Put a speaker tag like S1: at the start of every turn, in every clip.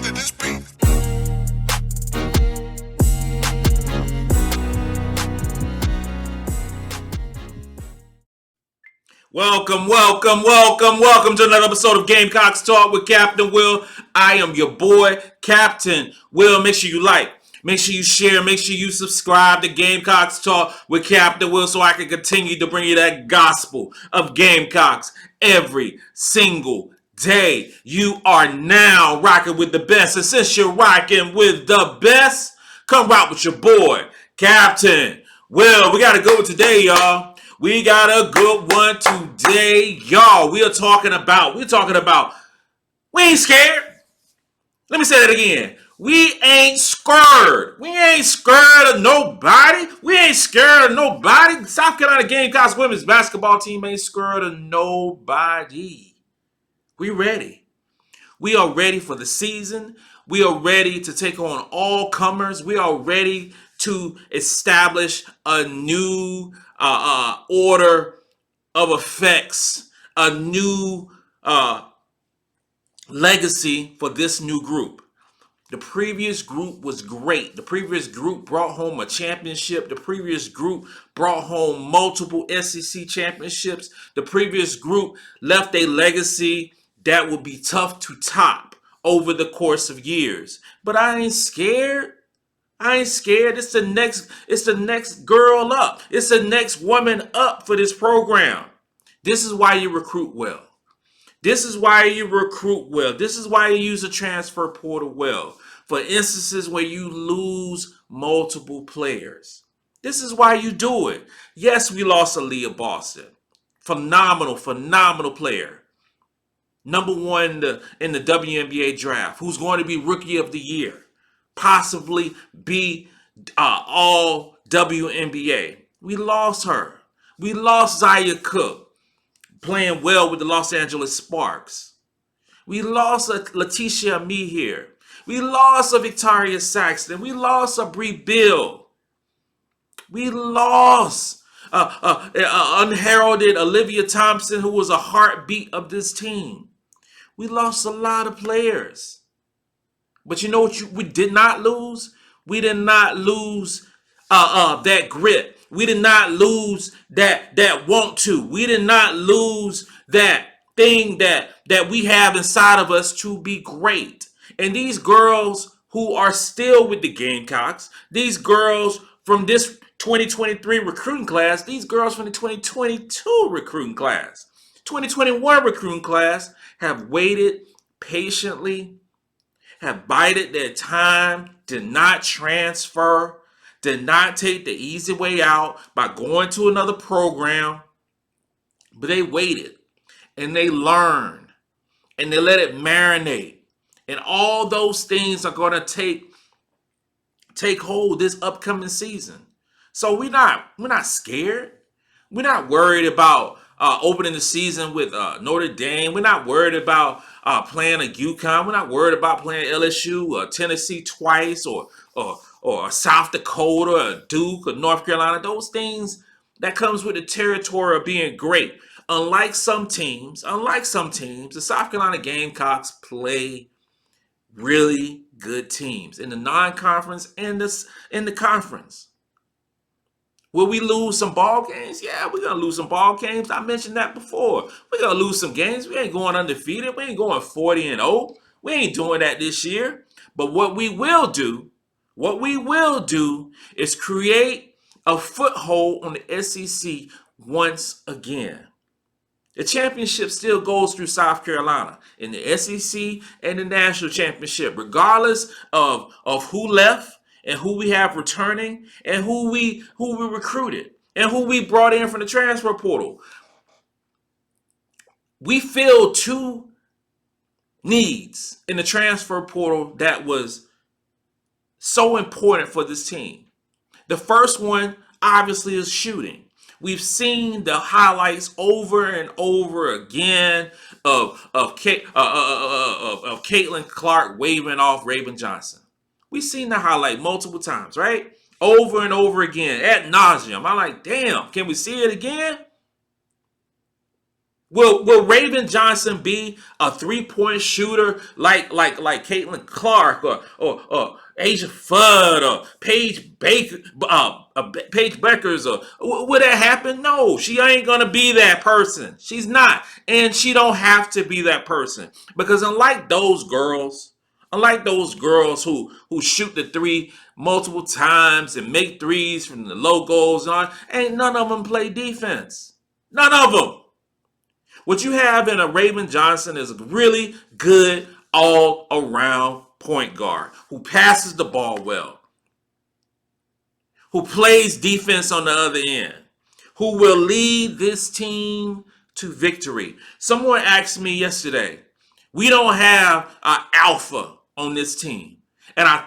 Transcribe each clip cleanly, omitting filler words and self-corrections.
S1: to this beat.
S2: Welcome to another episode of Gamecocks Talk with Captain Will. I am your boy, Captain Will. Make sure you like, make sure you share, make sure you subscribe to Gamecocks Talk with Captain Will so I can continue to bring you that gospel of Gamecocks every single day. You are now rocking with the best. And since you're rocking with the best, come rock with your boy, Captain Will. We got to go today, y'all. We got a good one today, y'all. We're talking about, we ain't scared. Let me say that again. We ain't scared. We ain't scared of nobody. We ain't scared of nobody. South Carolina Gamecocks women's basketball team ain't scared of nobody. We ready. We are ready for the season. We are ready to take on all comers. We are ready to establish a new order of effects, a new legacy for this new group. The previous group was great. The previous group brought home a championship. The previous group brought home multiple SEC championships. The previous group left a legacy that will be tough to top over the course of years. But I ain't scared. I ain't scared. It's the next girl up. It's the next woman up for this program. This is why you recruit well. This is why you recruit well. This is why you use the transfer portal well. For instances where you lose multiple players. This is why you do it. Yes, we lost Aaliyah Boston. Phenomenal player. Number one in the WNBA draft. Who's going to be Rookie of the Year. Possibly be all WNBA. We lost her. We lost Zaya Cook, playing well with the Los Angeles Sparks. We lost a Letitia Mehier. We lost a Victoria Saxton. We lost a Bree Bill. We lost unheralded Olivia Thompson, who was a heartbeat of this team. We lost a lot of players. But you know what we did not lose? We did not lose that grit. We did not lose that want to. We did not lose that thing that we have inside of us to be great. And these girls who are still with the Gamecocks, these girls from this 2023 recruiting class, these girls from the 2022 recruiting class, 2021 recruiting class have waited patiently, have bided their time, did not transfer, did not take the easy way out by going to another program, but they waited and they learned and they let it marinate. And all those things are going to take hold this upcoming season. So we're not scared. We're not worried about opening the season with Notre Dame. We're not worried about playing a UConn. We're not worried about playing LSU or Tennessee twice or South Dakota or Duke or North Carolina. Those things that comes with the territory of being great. Unlike some teams, the South Carolina Gamecocks play really good teams in the non-conference and in the conference. Will we lose some ball games? Yeah, we're going to lose some ball games. I mentioned that before. We're going to lose some games. We ain't going undefeated. We ain't going 40-0. We ain't doing that this year. But what we will do is create a foothold on the SEC once again. The championship still goes through South Carolina in the SEC and the national championship, regardless of who left and who we have returning and who we recruited and who we brought in from the transfer portal. We filled two needs in the transfer portal that was so important for this team. The first one, obviously, is shooting. We've seen the highlights over and over again of Caitlin Clark waving off Raven Johnson. We've seen the highlight multiple times, right? Over and over again, ad nauseum. I'm like, damn, can we see it again? Will Raven Johnson be a 3-point shooter like Caitlin Clark or Asia Fudd or Paige Baker Paige Beckers or would that happen? No, she ain't gonna be that person. She's not, and she don't have to be that person because unlike those girls who shoot the three multiple times and make threes from the low goals on, ain't none of them play defense. None of them. What you have in a Raven Johnson is a really good all-around point guard who passes the ball well, who plays defense on the other end, who will lead this team to victory. Someone asked me yesterday, we don't have an alpha on this team. And I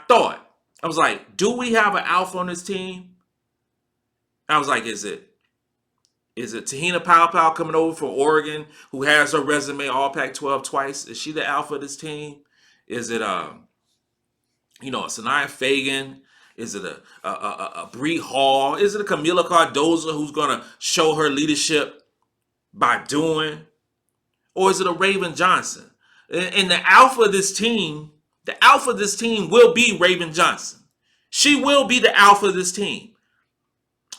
S2: was like, do we have an alpha on this team? I was like, is it Tahina Powell coming over from Oregon, who has her resume all Pac-12 twice? Is she the alpha of this team? Is it a Sanaya Fagan? Is it a Bree Hall? Is it a Camila Cardoza who's going to show her leadership by doing? Or is it a Raven Johnson? And the alpha of this team will be Raven Johnson. She will be the alpha of this team.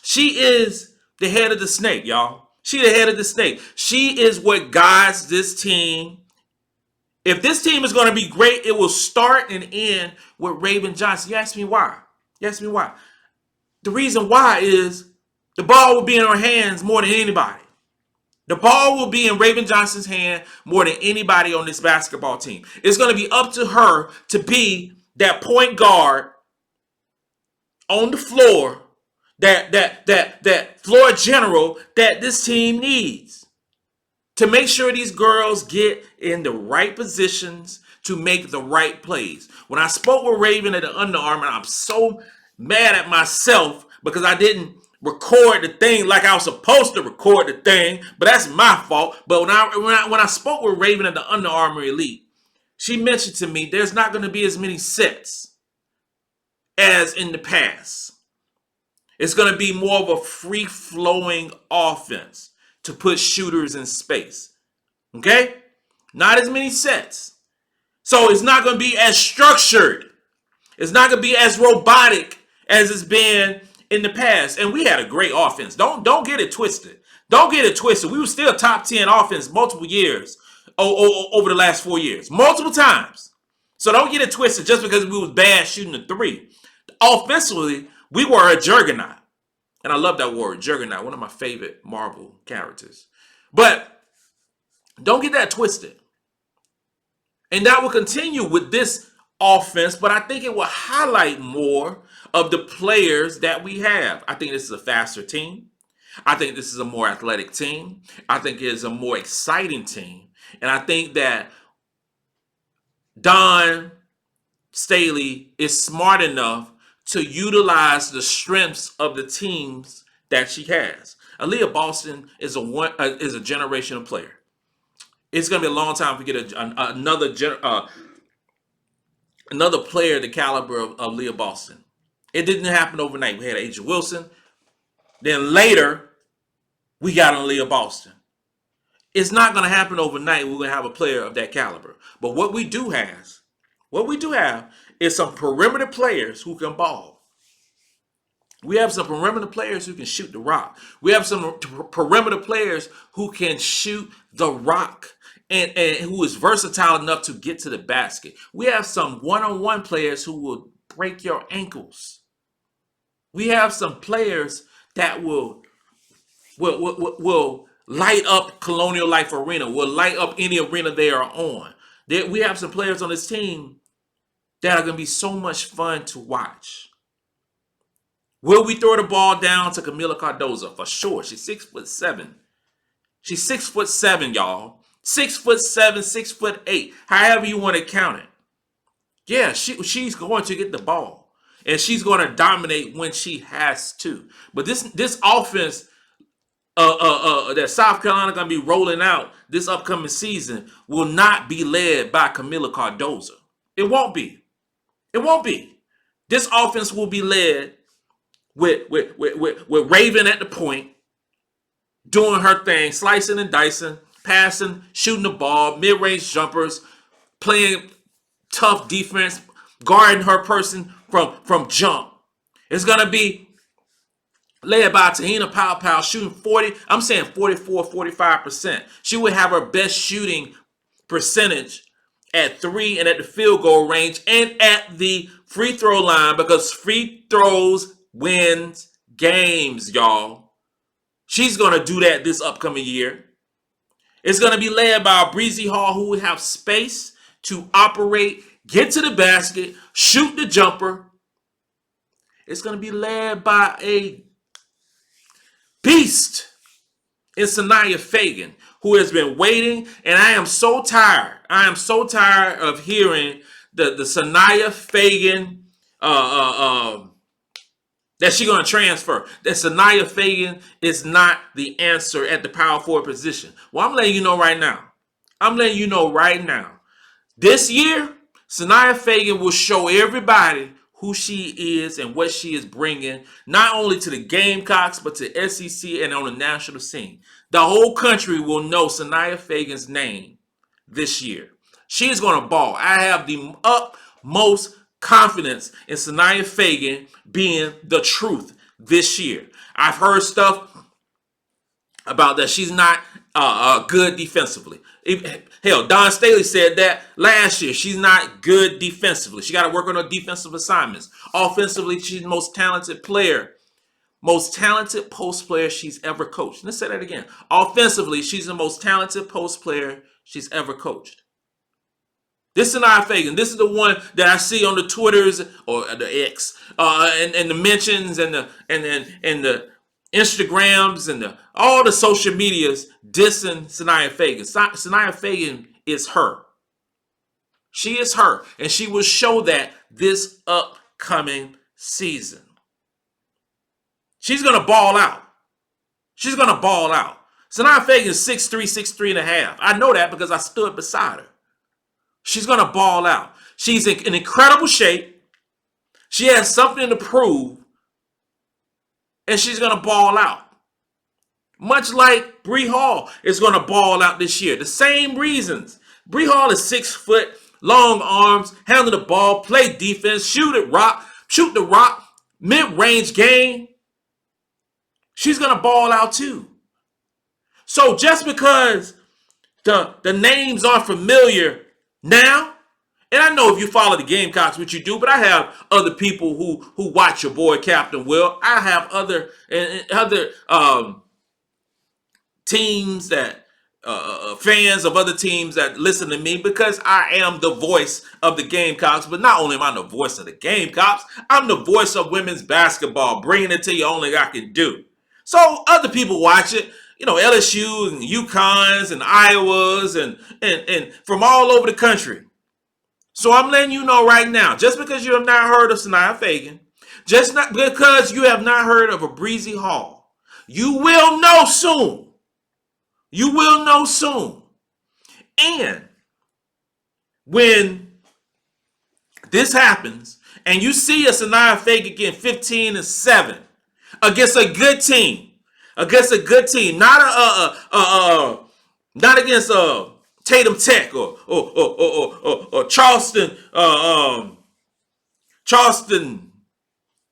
S2: She is the head of the snake, y'all. She the head of the snake. She is what guides this team. If this team is going to be great, it will start and end with Raven Johnson. You ask me why? The reason why is the ball will be in her hands more than anybody. The ball will be in Raven Johnson's hand more than anybody on this basketball team. It's going to be up to her to be that point guard on the floor, that floor general that this team needs to make sure these girls get in the right positions to make the right plays. When I spoke with Raven at the Under Armour, I'm so mad at myself because I didn't record the thing like I was supposed to record the thing, but that's my fault. But when I spoke with Raven at the Under Armour Elite, she mentioned to me there's not going to be as many sets as in the past. It's going to be more of a free-flowing offense to put shooters in space. Okay? Not as many sets. So it's not going to be as structured. It's not going to be as robotic as it's been in the past. And we had a great offense. Don't get it twisted. Don't get it twisted. We were still top 10 offense multiple years over the last 4 years. Multiple times. So don't get it twisted just because we was bad shooting the three. Offensively, we were a juggernaut. And I love that word, juggernaut, one of my favorite Marvel characters. But don't get that twisted. And that will continue with this offense, but I think it will highlight more of the players that we have. I think this is a faster team. I think this is a more athletic team. I think it is a more exciting team. And I think that Dawn Staley is smart enough to utilize the strengths of the teams that she has. Aaliyah Boston is a generational player. It's going to be a long time if we get another player the caliber of Leah Boston. It didn't happen overnight. We had Asia Wilson. Then later, we got on Leah Boston. It's not going to happen overnight. We're going to have a player of that caliber. But what we do have is some perimeter players who can ball. We have some perimeter players who can shoot the rock. We have some perimeter players who can shoot the rock and who is versatile enough to get to the basket. We have some one-on-one players who will break your ankles. We have some players that will light up Colonial Life Arena, will light up any arena they are on. We have some players on this team that are going to be so much fun to watch. Will we throw the ball down to Camila Cardoza? For sure. She's 6'7". She's 6'7", y'all. 6'7", 6'8". However you want to count it. Yeah, she's going to get the ball. And she's going to dominate when she has to. But this offense that South Carolina going to be rolling out this upcoming season will not be led by Camila Cardoza. It won't be. It won't be. This offense will be led with Raven at the point, doing her thing, slicing and dicing, passing, shooting the ball, mid-range jumpers, playing tough defense, guarding her person from jump. It's going to be led by Tahina Pow shooting 44, 45%. She would have her best shooting percentage at 3 and at the field goal range and at the free throw line, because free throws wins games, y'all. She's going to do that this upcoming year. It's going to be led by Breezy Hall, who will have space to operate, get to the basket, shoot the jumper. It's going to be led by a beast in Sanaya Fagan, who has been waiting, and I am so tired. I am so tired of hearing the Sanaya Fagan that she's going to transfer. That Sanaya Fagan is not the answer at the power forward position. Well, I'm letting you know right now. This year, Sanaya Fagan will show everybody who she is and what she is bringing, not only to the Gamecocks, but to SEC and on the national scene. The whole country will know Sanaya Fagan's name this year. She is going to ball. I have the utmost confidence in Sanaya Fagan being the truth this year. I've heard stuff about that she's not good defensively. Hell, Dawn Staley said that last year. She's not good defensively. She got to work on her defensive assignments. Offensively, she's the most talented player, most talented post player she's ever coached. Let's say that again. Offensively, she's the most talented post player she's ever coached. This is Sanaya Fagan. This is the one that I see on the Twitters or the X and the mentions and the Instagrams and all the social medias dissing Sanaya Fagan. Sanaya Fagan is her. She is her, and she will show that this upcoming season. She's going to ball out. Sanaya Fagan is 6'3", 6'3 and a half. I know that because I stood beside her. She's going to ball out. She's in incredible shape. She has something to prove. And she's going to ball out. Much like Bree Hall is going to ball out this year. The same reasons. Bree Hall is 6 foot, long arms, handle the ball, play defense, shoot the rock, mid-range game. She's going to ball out too. So just because the names are familiar now, and I know if you follow the Gamecocks, what you do, but I have other people who watch your boy Captain Will. I have other teams that fans of other teams that listen to me, because I am the voice of the Gamecocks. But not only am I the voice of the Gamecocks, I'm the voice of women's basketball, bringing it to you only I can do. So other people watch it. You know, LSU and UConns and Iowas and from all over the country. So I'm letting you know right now, just because you have not heard of Sanaya Fagan, just not because you have not heard of a Breezy Hall, you will know soon. You will know soon. And when this happens and you see a Sanaya Fagan getting 15-7 against a good team, not against Tatum Tech or Charleston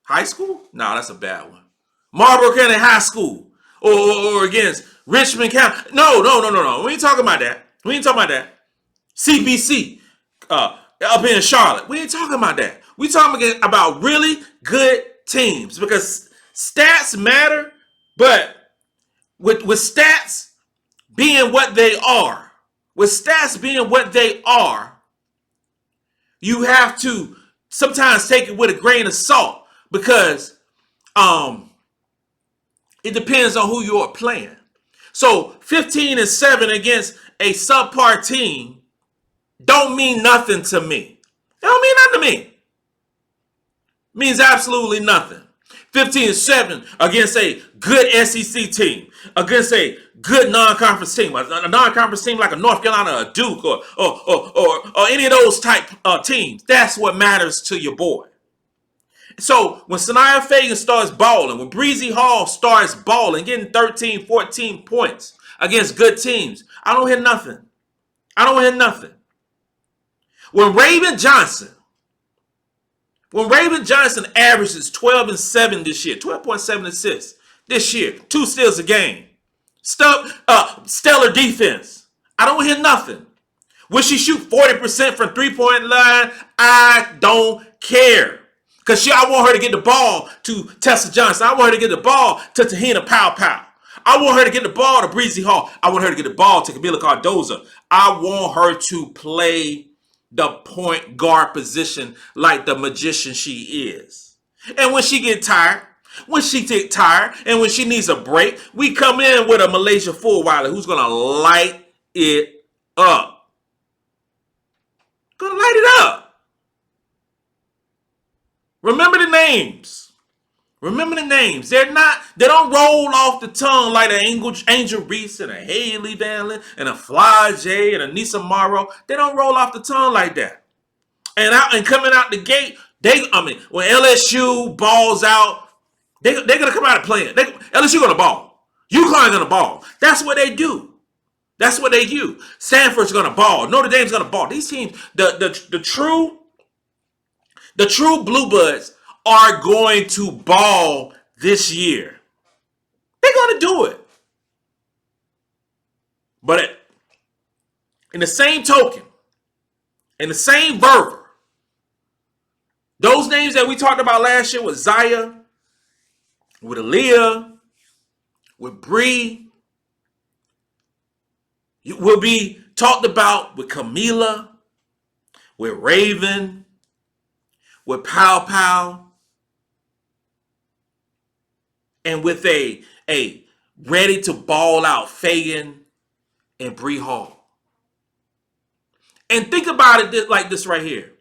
S2: High School? No, that's a bad one. Marlboro County High School or against Richmond County. No. We ain't talking about that. CBC up here in Charlotte. We ain't talking about that. We talking about really good teams, because stats matter, but with stats being what they are, you have to sometimes take it with a grain of salt, because it depends on who you are playing. So 15-7 against a subpar team don't mean nothing to me. It don't mean nothing to me. It means absolutely nothing. 15-7 against a good SEC team, against a good non-conference team, a non-conference team like a North Carolina, a Duke, or any of those type teams. That's what matters to your boy. So when Sanaya Fagan starts balling, when Breezy Hall starts balling, getting 13, 14 points, against good teams. I don't hear nothing. I don't hear nothing. When Raven Johnson averages 12 and 7 this year, 12.7 assists this year, 2 steals a game, stellar defense. I don't hear nothing. Will she shoot 40% from three-point line? I don't care. Because I want her to get the ball to Tessa Johnson. I want her to get the ball to Tahina Pow. I want her to get the ball to Breezy Hall. I want her to get the ball to Camila Cardoza. I want her to play the point guard position like the magician she is. And when she get tired, and when she needs a break, we come in with a Malaysia Fulwiler who's going to light it up. Gonna light it up. Remember the names. Remember the names. They don't roll off the tongue like an Angel Reese and a Haley Van Lin and a Fly J and a Nisa Morrow. They don't roll off the tongue like that. And coming out the gate, when LSU balls out, they're gonna come out and play it. LSU gonna ball. UConn gonna ball. That's what they do. That's what they do. Stanford's gonna ball. Notre Dame's gonna ball. These teams, the true Blue Bloods are going to ball this year. They're gonna do it. But in the same token, in the same fervor, those names that we talked about last year with Zaya, with Aaliyah, with Bree, will be talked about with Camila, with Raven, with Pow, and with a ready to ball out Fagan and Bree Hall. And think about it like this right here.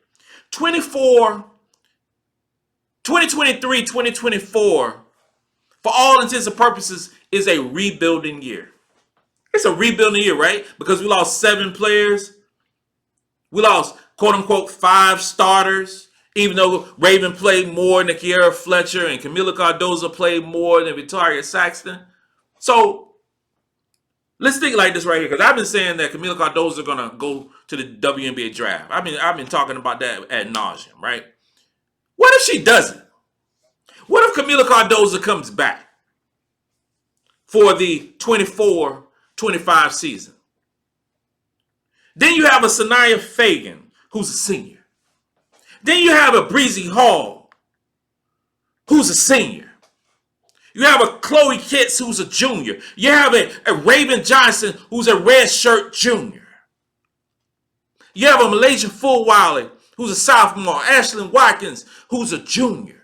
S2: 2023, 2024, for all intents and purposes, is a rebuilding year. It's a rebuilding year, right? Because we lost 7 players. We lost, quote unquote, 5 starters. Even though Raven played more than Kiera Fletcher and Camila Cardoza played more than Victoria Saxton. So let's think like this right here, because I've been saying that Camila Cardoza is gonna go to the WNBA draft. I've been talking about that ad nauseum, right? What if she doesn't? What if Camila Cardoza comes back for the 24-25 season? Then you have a Sanaya Fagan, who's a senior. Then you have a Breezy Hall, who's a senior. You have a Chloe Kitts, who's a junior. You have a Raven Johnson, who's a redshirt junior. You have a Malaysia Fulwiler, who's a sophomore. Ashlyn Watkins, who's a junior.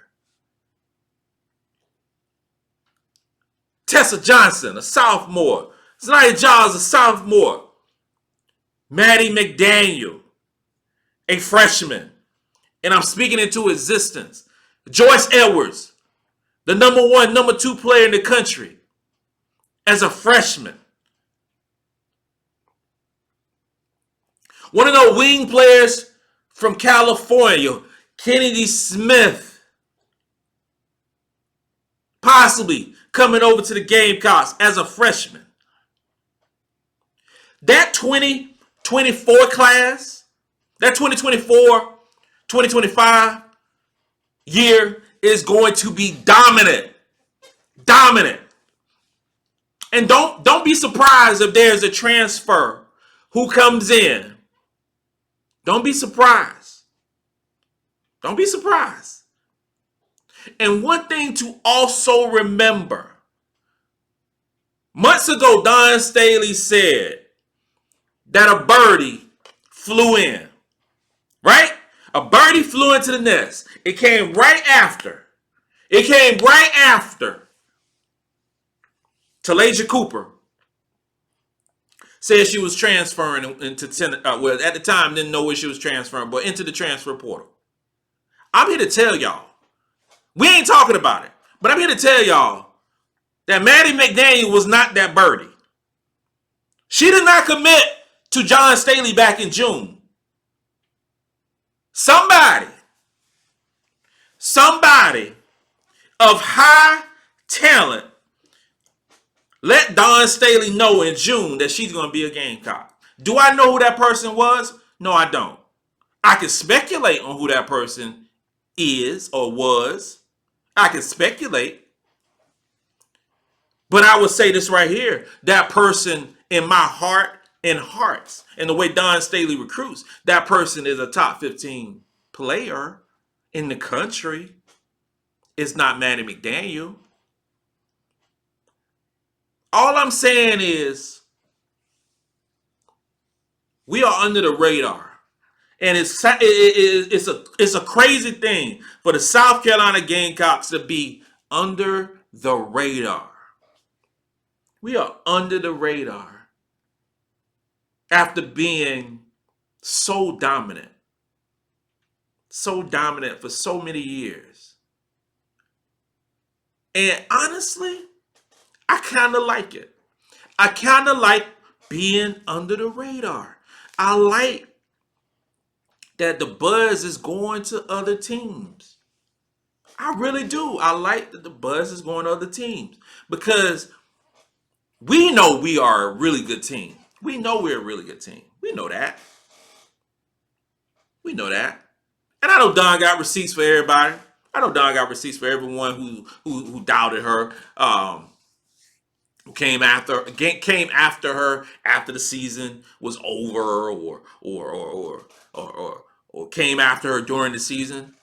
S2: Tessa Johnson, a sophomore. Zanaya Giles, a sophomore. Maddie McDaniel, a freshman. And I'm speaking into existence. Joyce Edwards, the number 1, number 2 player in the country, as a freshman. One of the wing players from California, Kennedy Smith, possibly coming over to the Gamecocks as a freshman. That 2024 class, that 2024-2025 year is going to be dominant. Dominant. And don't be surprised if there's a transfer who comes in. Don't be surprised. Don't be surprised. And one thing to also remember, months ago, Dawn Staley said that a birdie flew in, right? A birdie flew into the nest. It came right after. Talasia Cooper said she was transferring into well, at the time didn't know where she was transferring, but into the transfer portal. I'm here to tell y'all, we ain't talking about it, but I'm here to tell y'all that Maddie McDaniel was not that birdie. She did not commit to John Staley back in June. Somebody of high talent Let Dawn Staley know in June that she's going to be a Gamecock. Do I know who that person was? No, I don't. I can speculate on who that person is or was. I can speculate. But I would say this right here. That person in my heart and hearts, and the way Dawn Staley recruits, that person is a top 15 player in the country. It's not Maddie McDaniel. All I'm saying is we are under the radar. And it's a crazy thing for the South Carolina Gamecocks to be under the radar. We are under the radar after being so dominant for so many years. And honestly, I kind of like it. I kind of like being under the radar. I like that the buzz is going to other teams. I really do. I like that the buzz is going to other teams because we know we are a really good team. We know we're a really good team. We know that. We know that. And I know Dawn got receipts for everybody. I know Dawn got receipts for everyone who doubted her. Who came after her after the season was over, or came after her during the season.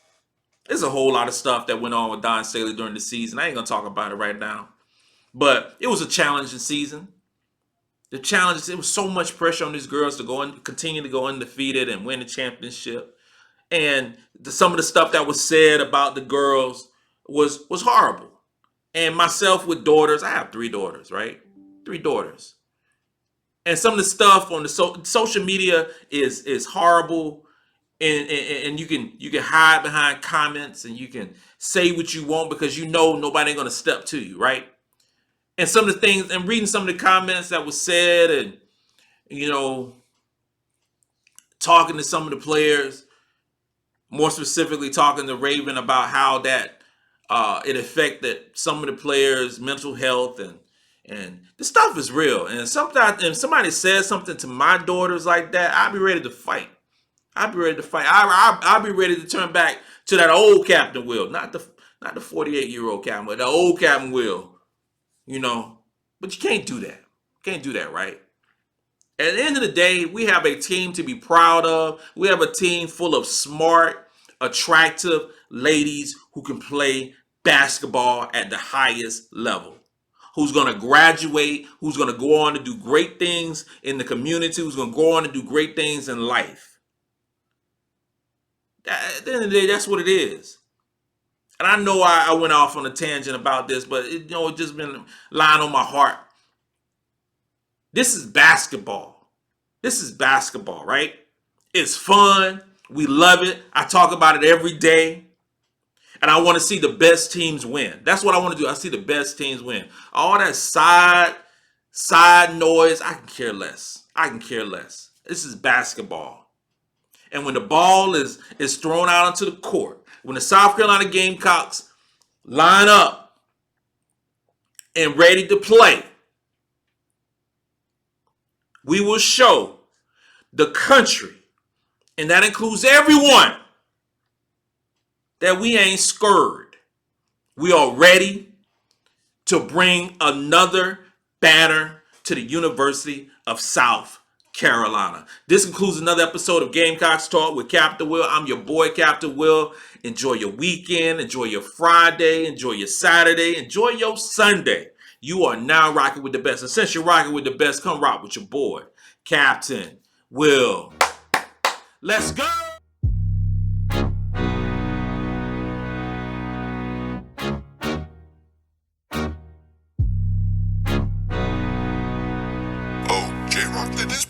S2: There's a whole lot of stuff that went on with Dawn Staley during the season. I ain't gonna talk about it right now, but it was a challenging season. The challenge, it was so much pressure on these girls to go and continue to go undefeated and win the championship, and some of the stuff that was said about the girls was horrible. And myself with daughters, I have 3 daughters, right? 3 daughters. And some of the stuff on the social media is horrible. And you can hide behind comments and you can say what you want because you know nobody ain't gonna step to you, right? And some of the things, and reading some of the comments that was said, and talking to some of the players, more specifically talking to Raven about how that it affected some of the players' mental health, and the stuff is real. And sometimes if somebody says something to my daughters like that, I'll be ready to fight. I'll be ready to fight. I'll be ready to turn back to that old Captain Will, not the 48-year-old Captain, but the old Captain Will. But you can't do that. Can't do that, right? At the end of the day, we have a team to be proud of. We have a team full of smart, attractive ladies who can play basketball at the highest level, who's going to graduate, who's going to go on to do great things in the community, who's going to go on to do great things in life. At the end of the day, that's what it is. And I know I went off on a tangent about this, but it just been lying on my heart. This is basketball. This is basketball, right? It's fun. We love it. I talk about it every day. And I want to see the best teams win. That's what I want to do. I see the best teams win. All that side noise, I can care less. I can care less. This is basketball. And when the ball is thrown out onto the court, when the South Carolina Gamecocks line up and ready to play, we will show the country, and that includes everyone, that we ain't scurred. We are ready to bring another banner to the University of South Carolina. This concludes another episode of Gamecocks Talk with Captain Will. I'm your boy, Captain Will. Enjoy your weekend. Enjoy your Friday. Enjoy your Saturday. Enjoy your Sunday. You are now rocking with the best. And since you're rocking with the best, come rock with your boy, Captain Will. Let's go.
S1: J-Rock did this